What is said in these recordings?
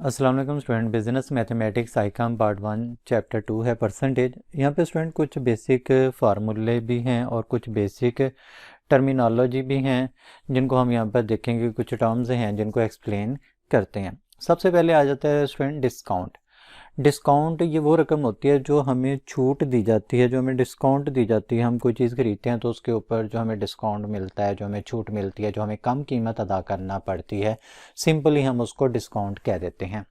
अस्सलाम वालेकुम student. Business mathematics Icom part 1 chapter 2 है परसेंटेज। यहाँ पे स्टूडेंट कुछ बेसिक फार्मूले भी हैं और कुछ बेसिक टर्मिनोलॉजी भी हैं जिनको हम यहाँ पर देखेंगे। कुछ टर्म्स हैं जिनको एक्सप्लेन करते हैं। सबसे पहले आ जाता है स्टूडेंट डिस्काउंट। डिस्काउंट ये वो रकम होती है जो हमें छूट दी जाती है, जो हमें डिस्काउंट दी जाती है। हम कोई चीज़ खरीदते हैं तो उसके ऊपर जो हमें डिस्काउंट मिलता है, जो हमें छूट मिलती है, जो हमें कम कीमत अदा करना पड़ती है, सिंपली हम उसको डिस्काउंट कह देते हैं।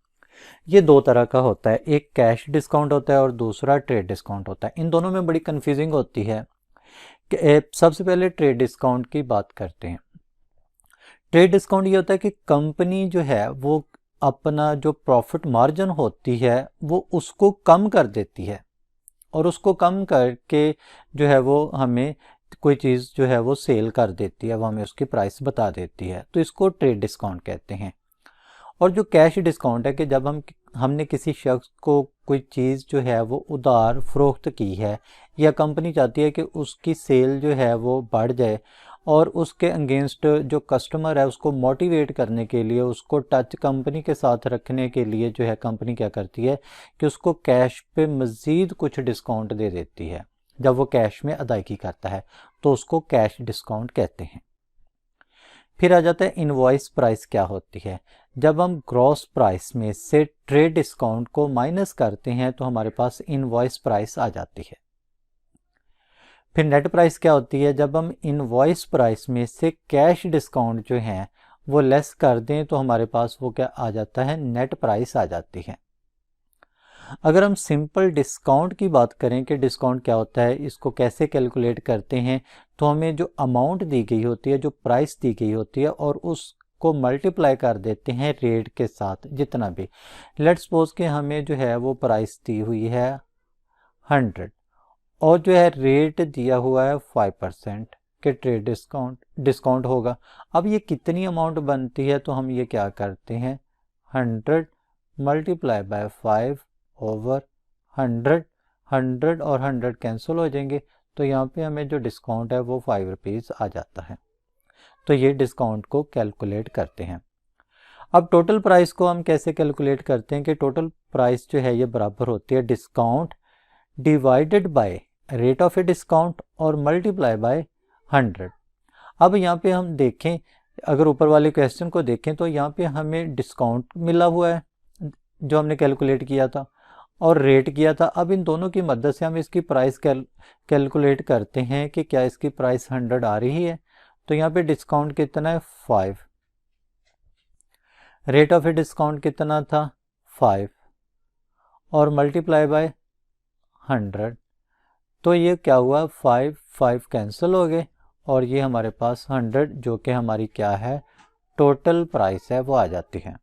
ये दो तरह का होता है, एक कैश डिस्काउंट होता है और दूसरा ट्रेड डिस्काउंट होता है। इन दोनों में बड़ी कन्फ्यूजिंग होती है कि सबसे पहले ट्रेड डिस्काउंट की बात करते हैं। ट्रेड डिस्काउंट ये होता है कि कंपनी जो है वो अपना जो प्रॉफिट मार्जिन होती है वो उसको कम कर देती है और उसको कम करके जो है वो हमें कोई चीज़ जो है वो सेल कर देती है, वो हमें उसकी प्राइस बता देती है, तो इसको ट्रेड डिस्काउंट कहते हैं। और जो कैश डिस्काउंट है कि जब हमने किसी शख्स को कोई चीज़ जो है वो उधार फरोख्त की है या कंपनी चाहती है कि उसकी सेल जो है वो बढ़ जाए और उसके अगेंस्ट जो कस्टमर है उसको मोटिवेट करने के लिए, उसको टच कंपनी के साथ रखने के लिए जो है कंपनी क्या करती है कि उसको कैश पे मज़ीद कुछ डिस्काउंट दे देती है। जब वो कैश में अदायगी करता है तो उसको कैश डिस्काउंट कहते हैं। फिर आ जाता है इनवॉइस प्राइस क्या होती है। जब हम ग्रॉस प्राइस में से ट्रेड डिस्काउंट को माइनस करते हैं तो हमारे पास इनवॉइस प्राइस आ जाती है। फिर नेट प्राइस क्या होती है, जब हम इनवॉइस प्राइस में से कैश डिस्काउंट जो है वो लेस कर दें तो हमारे पास वो क्या आ जाता है, नेट प्राइस आ जाती है। अगर हम सिंपल डिस्काउंट की बात करें कि डिस्काउंट क्या होता है, इसको कैसे कैलकुलेट करते हैं, तो हमें जो अमाउंट दी गई होती है, जो प्राइस दी गई होती है और उसको मल्टीप्लाई कर देते हैं रेट के साथ जितना भी। लेट्स सपोज कि हमें जो है वो प्राइस दी हुई है 100 और जो है रेट दिया हुआ है 5% के ट्रेड डिस्काउंट होगा। अब ये कितनी अमाउंट बनती है, तो हम ये क्या करते हैं 100 मल्टीप्लाई बाय 5 ओवर 100। 100 और 100 कैंसिल हो जाएंगे तो यहाँ पे हमें जो डिस्काउंट है वो 5 रुपीज़ आ जाता है। तो ये डिस्काउंट को कैलकुलेट करते हैं। अब टोटल प्राइस को हम कैसे कैलकुलेट करते हैं कि टोटल प्राइस जो है ये बराबर होती है discount divided by rate of a discount और मल्टीप्लाई बाय 100। अब यहाँ पे हम देखें, अगर ऊपर वाले क्वेश्चन को देखें तो यहाँ पे हमें डिस्काउंट मिला हुआ है जो हमने कैलकुलेट किया था और रेट किया था। अब इन दोनों की मदद से हम इसकी प्राइस कैलकुलेट करते हैं कि क्या इसकी प्राइस 100 आ रही है। तो यहाँ पे डिस्काउंट कितना है 5, रेट ऑफ ए डिस्काउंट कितना था 5 और मल्टीप्लाई बाय 100। तो ये क्या हुआ 5 कैंसिल हो गए और ये हमारे पास 100 जो कि हमारी क्या है टोटल प्राइस है वो आ जाती है।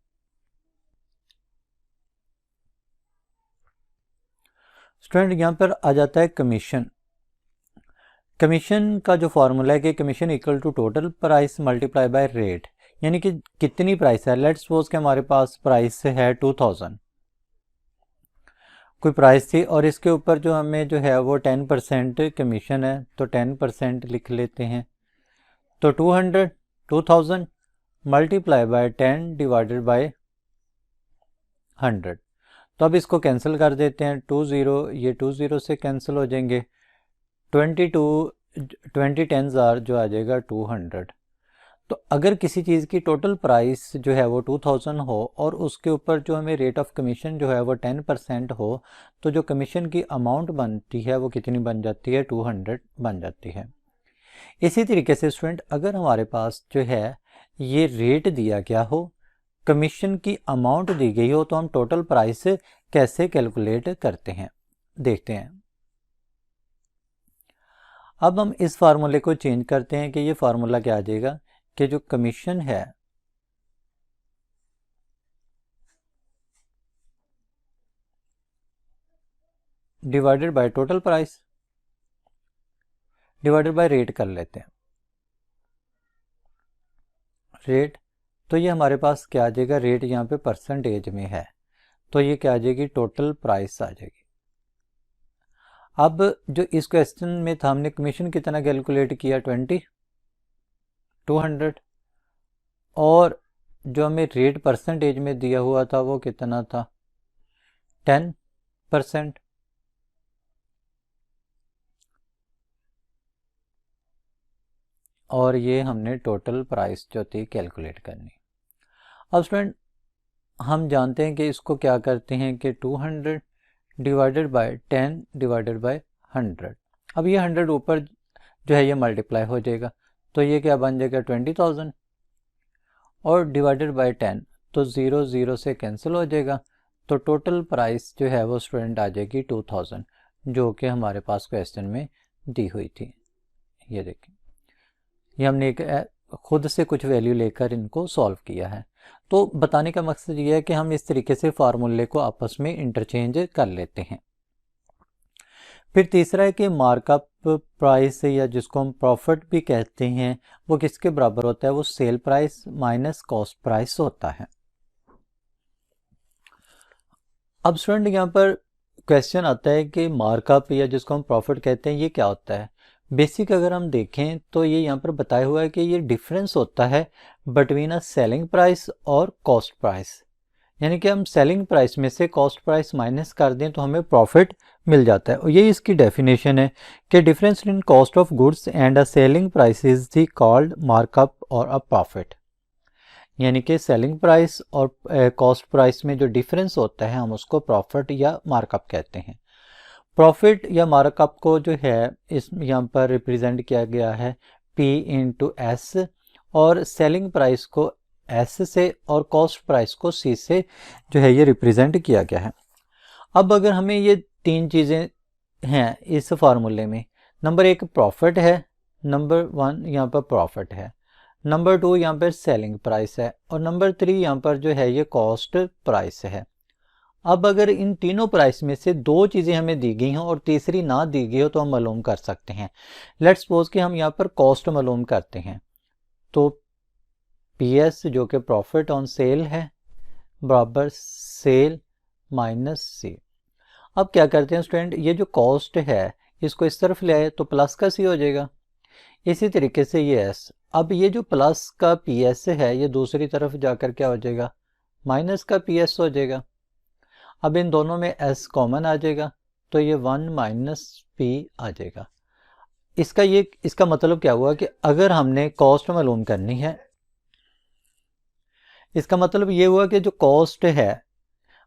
स्टूडेंट यहाँ पर आ जाता है कमीशन। कमीशन का जो फॉर्मूला है कि commission equal to total price multiply by rate, यानी कि कितनी प्राइस है। लेट्स सपोज कि हमारे पास प्राइस है 2000, कोई प्राइस थी और इसके ऊपर जो हमें जो है वो 10% कमीशन है तो 10% लिख लेते हैं। तो 2000 मल्टीप्लाई बाय 10 डिवाइडेड बाय 100। तो अब इसको कैंसिल कर देते हैं, 20 ये 20 से कैंसिल हो जाएंगे, 20 टेंस आर जो आ जाएगा 200। तो अगर किसी चीज़ की टोटल प्राइस जो है वो 2000 हो और उसके ऊपर जो हमें रेट ऑफ कमीशन जो है वो 10% हो तो जो कमीशन की अमाउंट बनती है वो कितनी बन जाती है 200 बन जाती है। इसी तरीके से स्टूडेंट अगर हमारे पास जो है ये रेट दिया गया हो, कमीशन की अमाउंट दी गई हो, तो हम टोटल प्राइस कैसे कैलकुलेट करते हैं देखते हैं। अब हम इस फार्मूले को चेंज करते हैं कि ये फार्मूला क्या आ जाएगा कि जो कमीशन है divided by total price divided by rate कर लेते हैं, रेट। तो ये हमारे पास क्या आ जाएगा, रेट यहाँ पे परसेंटेज में है तो ये क्या आ जाएगी टोटल प्राइस आ जाएगी। अब जो इस क्वेश्चन में था हमने कमीशन कितना कैलकुलेट किया 200 और जो हमें रेट परसेंटेज में दिया हुआ था वो कितना था, 10%। और ये हमने टोटल प्राइस जो थी कैलकुलेट करनी। अब स्टूडेंट हम जानते हैं कि इसको क्या करते हैं कि 200 डिवाइडेड बाय 10 डिवाइडेड बाय 100। अब ये 100 ऊपर जो है ये मल्टीप्लाई हो जाएगा, तो ये क्या बन जाएगा 20,000, और डिवाइडेड बाय 10 तो 0 0 से कैंसिल हो जाएगा, तो टोटल प्राइस जो है वो स्टूडेंट आ जाएगी 2000, जो कि हमारे पास क्वेश्चन में दी हुई थी। ये देखें, ये हमने एक खुद से कुछ वैल्यू लेकर इनको सॉल्व किया है। तो बताने का मकसद ये है कि हम इस तरीके से फार्मूले को आपस में इंटरचेंज कर लेते हैं। फिर तीसरा है कि मार्कअप प्राइस या जिसको हम प्रॉफिट भी कहते हैं वो किसके बराबर होता है, वो sale price minus cost price होता है। अब स्टूडेंट यहाँ पर क्वेश्चन आता है कि मार्कअप या जिसको हम प्रॉफिट कहते हैं ये क्या होता है। बेसिक अगर हम देखें तो ये यहाँ पर बताया हुआ है कि ये डिफरेंस होता है बिटवीन अ सेलिंग प्राइस और कॉस्ट प्राइस, यानी कि हम सेलिंग प्राइस में से कॉस्ट प्राइस माइनस कर दें तो हमें प्रॉफिट मिल जाता है। और ये इसकी डेफिनेशन है कि difference in cost of goods and a selling price is the called markup और अ प्रॉफिट, यानी कि सेलिंग प्राइस और कॉस्ट प्राइस में जो डिफरेंस होता है हम उसको प्रॉफिट या मार्कअप कहते हैं। प्रॉफिट या मार्कअप को जो है इस यहाँ पर रिप्रेजेंट किया गया है P इंटू एस, और सेलिंग प्राइस को S से और कॉस्ट प्राइस को C से जो है ये रिप्रेजेंट किया गया है। अब अगर हमें ये तीन चीज़ें हैं इस फार्मूले में, नंबर एक प्रॉफिट है, नंबर वन यहाँ पर प्रॉफिट है, नंबर टू यहाँ पर सेलिंग प्राइस है, और नंबर थ्री यहाँ पर जो है ये कॉस्ट प्राइस है। अब अगर इन तीनों प्राइस में से दो चीज़ें हमें दी गई हों और तीसरी ना दी गई हो तो हम मालूम कर सकते हैं। लेट्स सपोज कि हम यहाँ पर कॉस्ट मालूम करते हैं, तो PS जो कि प्रॉफिट ऑन सेल है बराबर सेल माइनस C। अब क्या करते हैं स्टूडेंट, ये जो कॉस्ट है इसको इस तरफ ले आए तो प्लस का C हो जाएगा, इसी तरीके से ये S। अब ये जो प्लस का PS है ये दूसरी तरफ जाकर क्या हो जाएगा, माइनस का PS हो जाएगा। अब इन दोनों में S कॉमन आ जाएगा तो ये 1 माइनस P आ जाएगा। इसका मतलब क्या हुआ कि अगर हमने कॉस्ट मालूम करनी है, इसका मतलब ये हुआ कि जो कॉस्ट है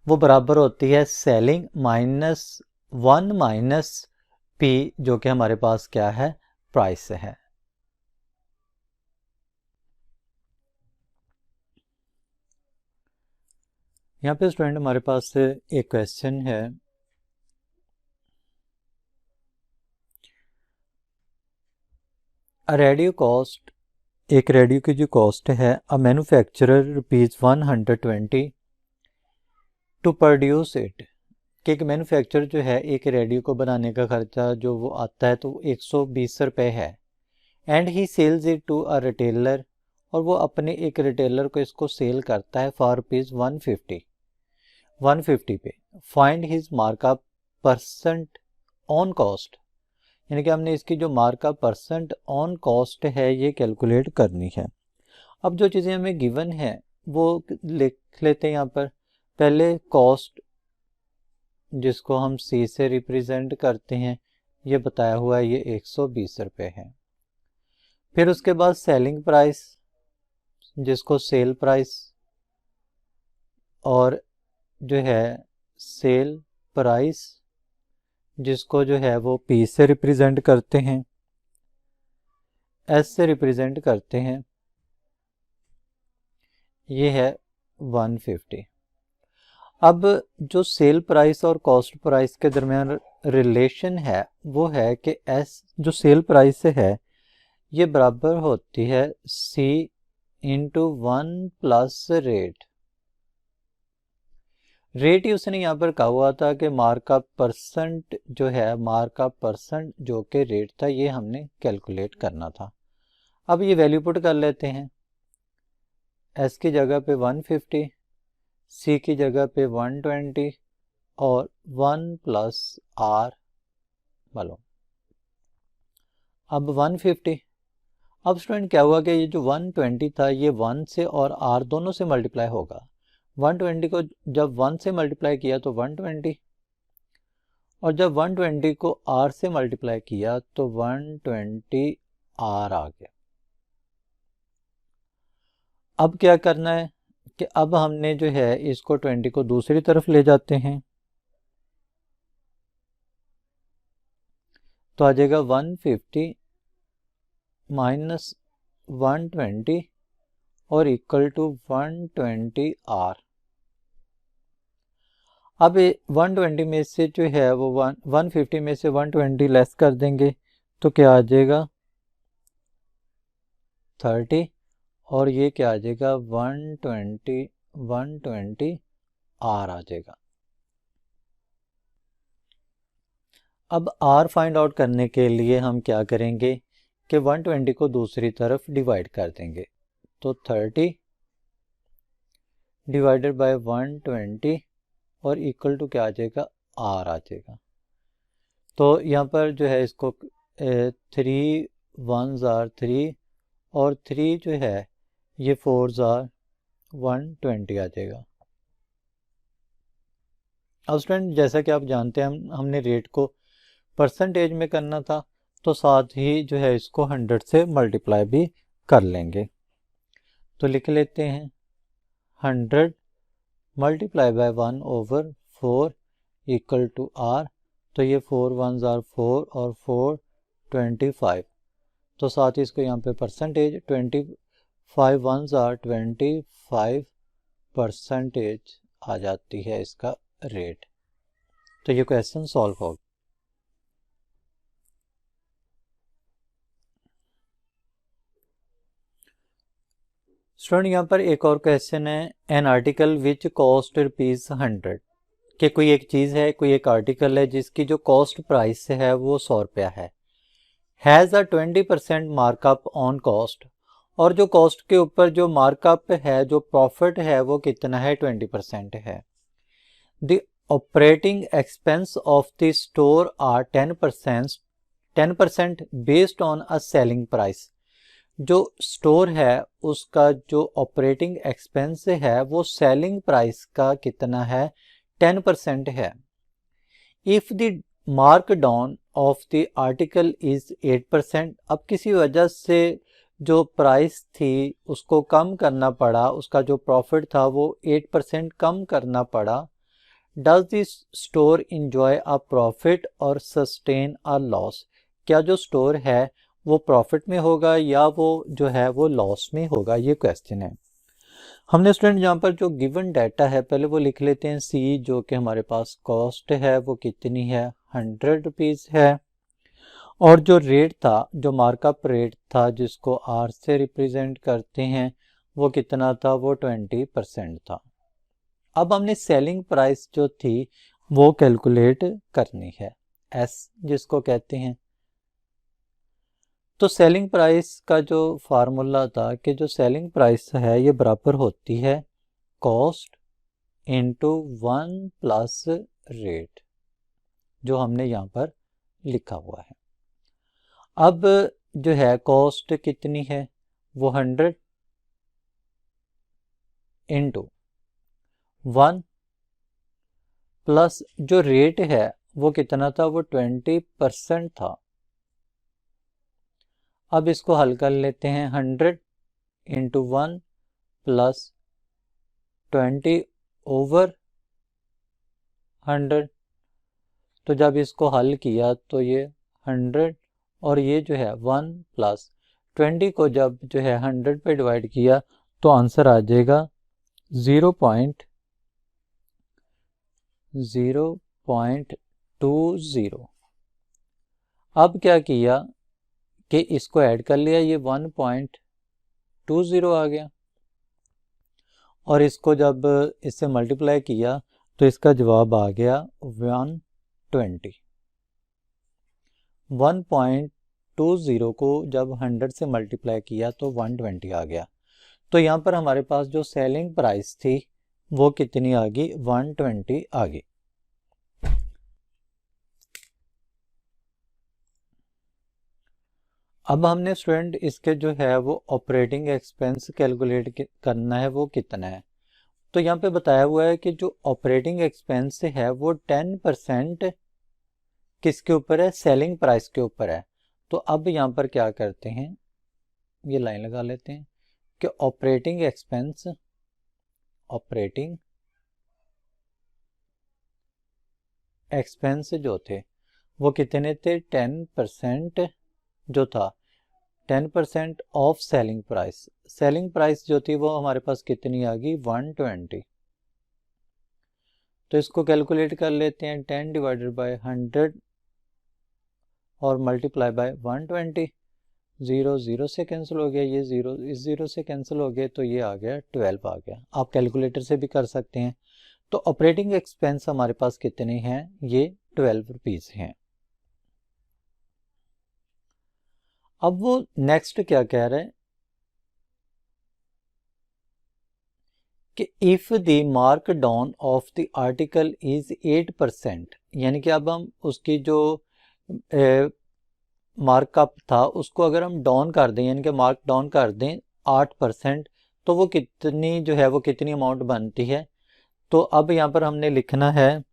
वो बराबर होती है सेलिंग माइनस 1 माइनस P, जो कि हमारे पास क्या है, प्राइस है। यहाँ पे स्टूडेंट हमारे पास एक क्वेश्चन है, रेडियो कॉस्ट, एक रेडियो की जो कॉस्ट है a manufacturer ₹120 to produce it, कि एक मैन्युफैक्चरर जो है एक रेडियो को बनाने का खर्चा जो वो आता है तो 120 रुपये है, and he sells it to a retailer, और वो अपने एक रिटेलर को इसको सेल करता है फॉर ₹150 पे। Find his markup percent on cost, यानी कि हमने इसकी जो मार्कअप परसेंट ऑन कॉस्ट है ये कैलकुलेट करनी है। अब जो चीज़ें हमें गिवन है वो लिख लेते हैं यहाँ पर। पहले कॉस्ट जिसको हम C से रिप्रेजेंट करते हैं ये बताया हुआ है ये 120 रुपये है। फिर उसके बाद सेलिंग प्राइस जिसको सेल प्राइस, और जो है सेल प्राइस जिसको जो है वो P से रिप्रेजेंट करते हैं, S से रिप्रेजेंट करते हैं, ये है 150। अब जो सेल प्राइस और कॉस्ट प्राइस के दरमियान रिलेशन है वो है कि S जो सेल प्राइस है ये बराबर होती है C into 1 plus rate. Rate ही उसने यहाँ पर कहा हुआ था कि मार्कअप परसेंट जो है, मार्कअप परसेंट जो कि रेट था ये हमने कैलकुलेट करना था। अब ये वैल्यू पुट कर लेते हैं, S की जगह पे 150, C की जगह पे 120 और 1 प्लस R मालूम। अब 150 अब स्टूडेंट क्या हुआ कि ये जो 120 था ये 1 से और r दोनों से मल्टीप्लाई होगा। 120 को जब 1 से मल्टीप्लाई किया तो 120, और जब 120 को r से मल्टीप्लाई किया तो 120 r आ गया। अब क्या करना है कि अब हमने जो है इसको 20 को दूसरी तरफ ले जाते हैं, तो आ जाएगा 150 माइनस 120 और इक्वल टू 120 r। अब 120 में से जो है वो 150 में से 120 लेस कर देंगे तो क्या आ जाएगा 30, और ये क्या आ जाएगा 120 r आ जाएगा। अब r फाइंड आउट करने के लिए हम क्या करेंगे कि 120 को दूसरी तरफ डिवाइड कर देंगे, तो 30 डिवाइडेड बाय 120 और इक्वल टू क्या आ जाएगा r आ जाएगा। तो यहाँ पर जो है इसको 3 1s are 3 और 3 जो है ये 4s are 120 आ जाएगा। अब स्टूडेंट जैसा कि आप जानते हैं हमने रेट को परसेंटेज में करना था, तो साथ ही जो है इसको 100 से मल्टीप्लाई भी कर लेंगे। तो लिख लेते हैं 100 multiply by 1/4 equal to r। तो ये 4 1s are 4 और 4 25, तो साथ ही इसको यहाँ पे परसेंटेज 25 1s are 25% आ जाती है इसका रेट। तो ये क्वेश्चन सॉल्व होगा। स्टूडेंट यहाँ पर एक और क्वेश्चन है, एन आर्टिकल विच कॉस्ट ₹100, कि कोई एक चीज़ है, कोई एक आर्टिकल है जिसकी जो कॉस्ट प्राइस है वो 100 रुपया है, has a 20% markup on cost, और जो कॉस्ट के ऊपर जो मार्कअप है, जो प्रॉफिट है वो कितना है 20% है। The operating expense of the store are 10% based on a selling price. जो स्टोर है उसका जो ऑपरेटिंग एक्सपेंस है वो सेलिंग प्राइस का कितना है 10% है। If the mark down of the article is 8%, अब किसी वजह से जो प्राइस थी उसको कम करना पड़ा, उसका जो प्रॉफिट था वो 8% कम करना पड़ा, does this store enjoy a profit और सस्टेन अ लॉस, क्या जो स्टोर है वो प्रॉफिट में होगा या वो जो है वो लॉस में होगा, ये क्वेश्चन है। हमने स्टूडेंट यहाँ पर जो गिवन डाटा है पहले वो लिख लेते हैं। सी जो कि हमारे पास कॉस्ट है वो कितनी है 100 रुपीज़ है, और जो रेट था, जो मार्कअप रेट था जिसको आर से रिप्रेजेंट करते हैं वो कितना था, वो 20% था। अब हमने सेलिंग प्राइस जो थी वो कैलकुलेट करनी है, एस जिसको कहते हैं। तो सेलिंग प्राइस का जो फार्मूला था कि जो सेलिंग प्राइस है ये बराबर होती है कॉस्ट इनटू 1 प्लस रेट, जो हमने यहाँ पर लिखा हुआ है। अब जो है कॉस्ट कितनी है वो 100 इंटू 1 प्लस जो रेट है वो कितना था, वो 20% था। अब इसको हल कर लेते हैं, 100 इंटू 1 प्लस 20 ओवर 100, तो जब इसको हल किया तो ये 100 और ये जो है 1 प्लस 20 को जब जो है 100 पे डिवाइड किया तो आंसर आ जाएगा 0.020। अब क्या किया कि इसको ऐड कर लिया, ये 1.20 आ गया, और इसको जब इससे मल्टीप्लाई किया तो इसका जवाब आ गया 120। 1.20 को जब 100 से मल्टीप्लाई किया तो 120 आ गया। तो यहाँ पर हमारे पास जो सेलिंग प्राइस थी वो कितनी आ गई, 120 आ गई। अब हमने स्टूडेंट इसके जो है वो ऑपरेटिंग एक्सपेंस कैलकुलेट करना है, वो कितना है। तो यहाँ पे बताया हुआ है कि जो ऑपरेटिंग एक्सपेंस है वो 10% किसके ऊपर है, सेलिंग प्राइस के ऊपर है। तो अब यहाँ पर क्या करते हैं, ये लाइन लगा लेते हैं कि ऑपरेटिंग एक्सपेंस जो थे वो कितने थे, 10% जो था, 10% of selling price. Selling price जो थी वो हमारे पास कितनी आ गई, 120। तो इसको कैलकुलेट कर लेते हैं, 10 डिवाइडेड बाय 100 और मल्टीप्लाई बाय 120। 0 0 से कैंसिल हो गया, ये 0 इस 0 से कैंसिल हो गया, तो ये आ गया 12 आ गया। आप कैलकुलेटर से भी कर सकते हैं। तो ऑपरेटिंग एक्सपेंस हमारे पास कितने हैं, ये 12 रुपीज़ हैं। अब वो नेक्स्ट क्या कह रहे हैं कि if the mark down of the article is 8%, यानी कि अब हम उसकी जो मार्कअप था उसको अगर हम डाउन कर दें, यानी कि मार्क डाउन कर दें 8%, तो वो कितनी जो है वो कितनी अमाउंट बनती है। तो अब यहाँ पर हमने लिखना है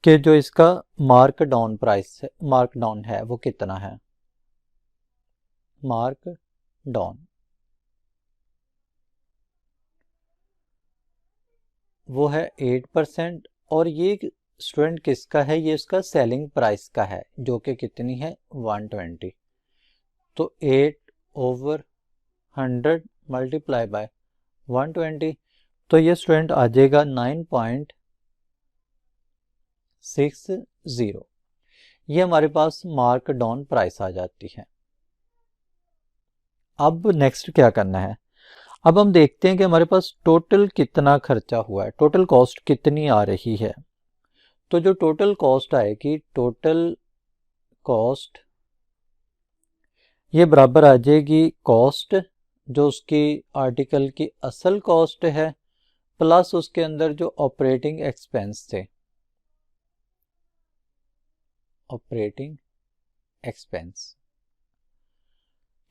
कि जो इसका मार्क डाउन है वो कितना है, मार्क डाउन वो है 8%, और ये स्टूडेंट किसका है, ये इसका सेलिंग प्राइस का है जो कि कितनी है, 120। तो 8/100 मल्टीप्लाई बाय 120, तो ये स्टूडेंट आ जाएगा 9.60। ये हमारे पास मार्क डाउन प्राइस आ जाती है। अब नेक्स्ट क्या करना है, अब हम देखते हैं कि हमारे पास टोटल कितना खर्चा हुआ है, टोटल कॉस्ट कितनी आ रही है। तो जो टोटल कॉस्ट आएगी, टोटल कॉस्ट ये बराबर आ जाएगी कॉस्ट जो उसकी आर्टिकल की असल कॉस्ट है प्लस उसके अंदर जो ऑपरेटिंग एक्सपेंस थे, ऑपरेटिंग एक्सपेंस।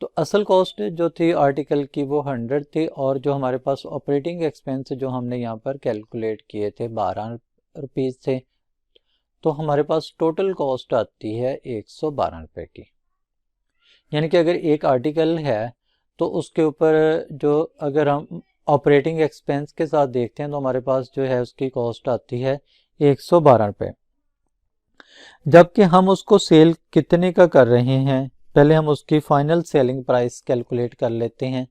तो असल कॉस्ट जो थी आर्टिकल की वो 100 थी, और जो हमारे पास ऑपरेटिंग एक्सपेंस जो हमने यहाँ पर कैलकुलेट किए थे 12 रुपीज़ थे। तो हमारे पास टोटल कॉस्ट आती है 112 रुपये की। यानी कि अगर एक आर्टिकल है तो उसके ऊपर जो अगर हम ऑपरेटिंग एक्सपेंस के साथ देखते हैं तो हमारे पास जो है उसकी कॉस्ट आती है 112 रुपये। जबकि हम उसको सेल कितने का कर रहे हैं, पहले हम उसकी फाइनल सेलिंग प्राइस कैलकुलेट कर लेते हैं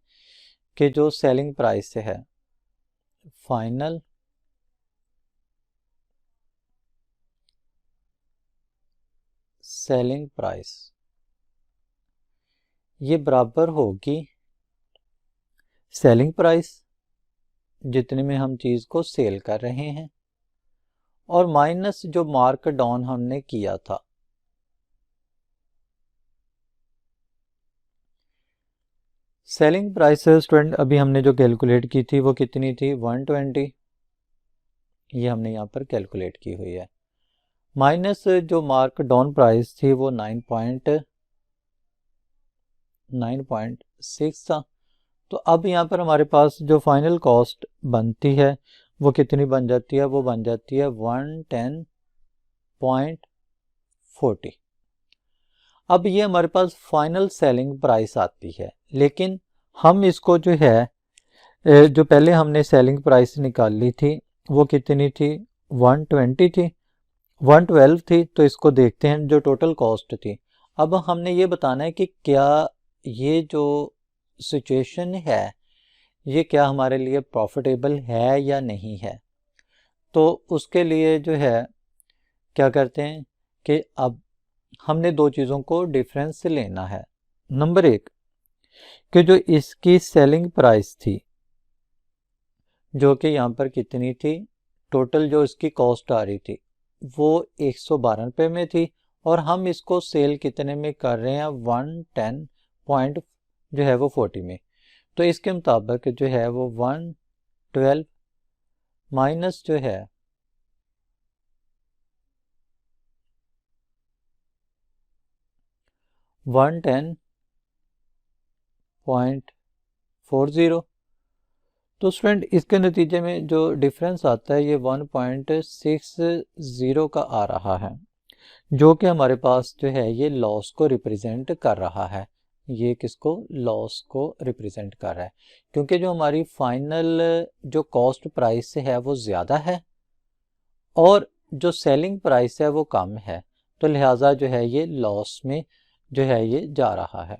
कि जो सेलिंग प्राइस है, फाइनल सेलिंग प्राइस ये बराबर होगी सेलिंग प्राइस जितने में हम चीज़ को सेल कर रहे हैं और माइनस जो मार्क डाउन हमने किया था। सेलिंग प्राइस स्टूडेंट अभी हमने जो कैलकुलेट की थी वो कितनी थी, 120। ये हमने यहाँ पर कैलकुलेट की हुई है, माइनस जो मार्क डाउन प्राइस थी वो 9.6 था। तो अब यहाँ पर हमारे पास जो फाइनल कॉस्ट बनती है वो कितनी बन जाती है, वो बन जाती है 110.40। अब ये हमारे पास फाइनल सेलिंग प्राइस आती है, लेकिन हम इसको जो है जो पहले हमने सेलिंग प्राइस निकाली थी वो कितनी थी, 120 थी, 112 थी। तो इसको देखते हैं जो टोटल कॉस्ट थी। अब हमने ये बताना है कि क्या ये जो सिचुएशन है ये क्या हमारे लिए प्रॉफिटेबल है या नहीं है। तो उसके लिए जो है क्या करते हैं कि अब हमने दो चीज़ों को डिफरेंस से लेना है। नंबर एक कि जो इसकी सेलिंग प्राइस थी जो कि यहाँ पर कितनी थी, टोटल जो इसकी कॉस्ट आ रही थी वो 112 रुपये में थी, और हम इसको सेल कितने में कर रहे हैं, 110 पॉइंट जो है वो 40 में। तो इसके मुताबिक जो है वो 112 माइनस जो है 110 1.40। तो स्टूडेंट इसके नतीजे में जो डिफरेंस आता है ये 1.60 का आ रहा है, जो कि हमारे पास जो है ये लॉस को रिप्रेजेंट कर रहा है। ये किसको? लॉस को रिप्रेजेंट कर रहा है, क्योंकि जो हमारी फाइनल जो कॉस्ट प्राइस है वो ज़्यादा है और जो सेलिंग प्राइस है वो कम है, तो लिहाजा जो है ये लॉस में जो है ये जा रहा है।